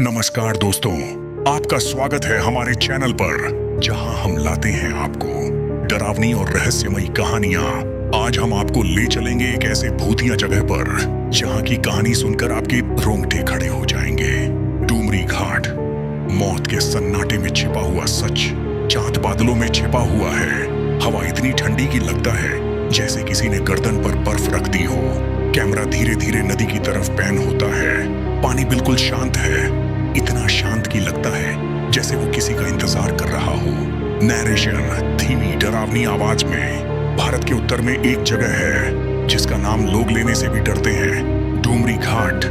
नमस्कार दोस्तों, आपका स्वागत है हमारे चैनल पर जहां हम लाते हैं आपको डरावनी और रहस्यमयी कहानियां। आज हम आपको ले चलेंगे एक ऐसे भूतिया जगह पर जहां की कहानी सुनकर आपके रोंगटे खड़े हो जाएंगे। डूमरी घाट, मौत के सन्नाटे में छिपा हुआ सच चांद बादलों में छिपा हुआ है। हवा इतनी ठंडी की लगता है जैसे किसी ने गर्दन पर बर्फ रख दी हो। कैमरा धीरे धीरे नदी की तरफ पैन होता है। पानी बिल्कुल शांत है, इतना शांत की लगता है जैसे वो किसी का इंतजार कर रहा हो। नैरेशन धीमी डरावनी आवाज में। भारत के उत्तर में एक जगह है जिसका नाम लोग लेने से भी डरते हैं, डूमरी घाट,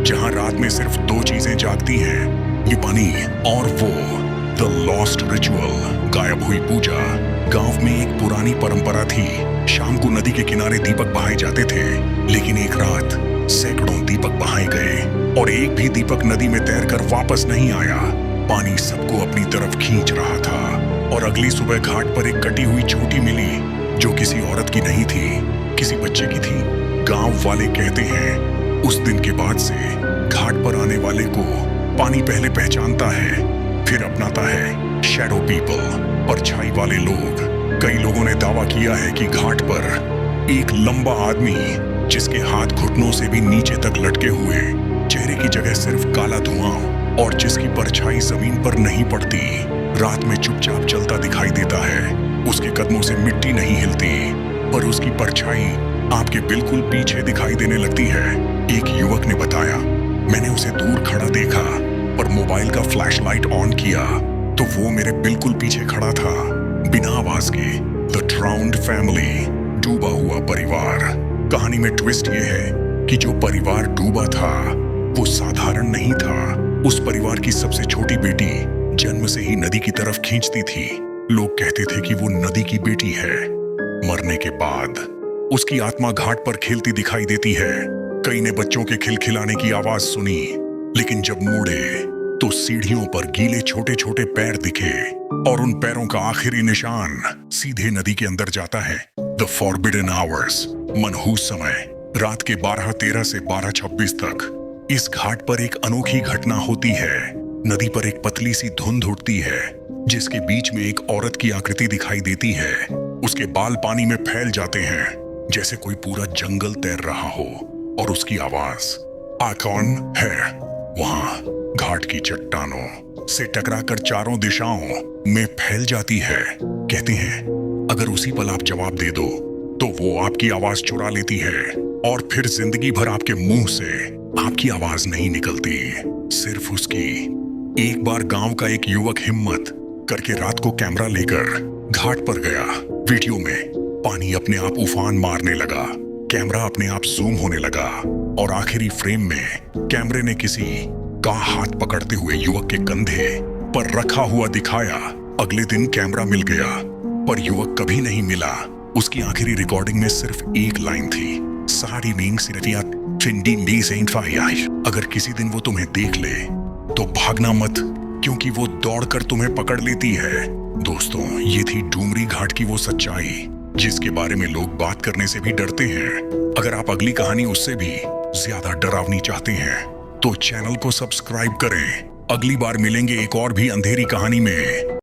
जहां रात में सिर्फ दो चीजें जागती हैं, ये पानी और वो द लॉस्ट रिचुअल, गायब हुई पूजा। गांव में एक पुरानी परंपरा थी, शाम को नदी के किनारे दीपक बहाए जाते थे, लेकिन एक रात सैकड़ों दीपक बहाए गए और एक भी दीपक नदी में तैरकर वापस नहीं आया। पानी सबको अपनी तरफ खींच रहा था और अगली सुबह घाट पर एक कटी हुई चोटी मिली जो किसी औरत की नहीं थी, किसी बच्चे की थी। गांव वाले कहते हैं उस दिन के बाद से घाट पर आने वाले को पानी पहले पहचानता है, फिर अपनाता है। शैडो पीपल, परछाई वाले लोग। कई लोगों ने दावा किया है कि घाट पर एक लंबा आदमी जिसके हाथ घुटनों से भी नीचे तक लटके हुए, चेहरे की जगह सिर्फ काला धुआं और जिसकी परछाई जमीन पर नहीं पड़ती, रात में चुपचाप चलता दिखाई देता है। उसके कदमों से मिट्टी नहीं हिलती, पर उसकी परछाई आपके बिल्कुल पीछे दिखाई देने लगती है। एक युवक ने बताया, मैंने उसे दूर खड़ा देखा, पर मोबाइल का फ्लैशलाइट ऑन किया तो वो मेरे बिल्कुल पीछे खड़ा था, बिना आवाज के। द ड्राउन्ड फैमिली, डूबा हुआ परिवार। कहानी में ट्विस्ट ये है कि जो परिवार डूबा था वो साधारण नहीं था। उस परिवार की सबसे छोटी बेटी जन्म से ही नदी की तरफ खींचती थी। लोग कहते थे कि वो नदी की बेटी है। मरने के बाद उसकी आत्मा घाट पर खेलती दिखाई देती है। कई ने बच्चों के खिलखिलाने की आवाज सुनी, लेकिन जब मुड़े तो सीढ़ियों पर गीले छोटे छोटे पैर दिखे और उन पैरों का आखिरी निशान सीधे नदी के अंदर जाता है। द फॉरबिडन आवर्स, मनहूस समय, रात के 12:13 से 12:26 तक इस घाट पर एक अनोखी घटना होती है। नदी पर एक पतली सी धुंध उठती है जिसके बीच में एक औरत की आकृति दिखाई देती है। उसके बाल पानी में फैल जाते हैं जैसे कोई पूरा जंगल तैर रहा हो, और उसकी आवाज आ कौन है। वहां घाट की चट्टानों से टकराकर चारों दिशाओं में फैल जाती है। कहते हैं अगर उसी पल आप जवाब दे दो तो वो आपकी आवाज चुरा लेती है और फिर जिंदगी भर आपके मुंह से आपकी आवाज नहीं निकलती, सिर्फ उसकी। एक बार गांव का एक युवक हिम्मत करके रात को कैमरा लेकर घाट पर गया। वीडियो में पानी अपने आप उफान मारने लगा, कैमरा अपने आप जूम होने लगा और आखिरी फ्रेम में कैमरे ने किसी का हाथ पकड़ते हुए युवक के कंधे पर रखा हुआ दिखाया। अगले दिन कैमरा मिल गया, पर युवक कभी नहीं मिला। उसकी आखिरी रिकॉर्डिंग में सिर्फ एक लाइन थी, सारी मींग सिरतिया फिंडी मी सेंट फाई। अगर किसी दिन वो तुम्हें देख ले तो भागना मत, क्योंकि वो दौड़कर तुम्हें पकड़ लेती है। दोस्तों, ये थी डूमरी घाट की वो सच्चाई जिसके बारे में लोग बात करने से भी डरते हैं। अगर आप अगली कहानी उससे भी ज्यादा डरावनी चाहते हैं तो चैनल को सब्सक्राइब करें। अगली बार मिलेंगे एक और भी अंधेरी कहानी में।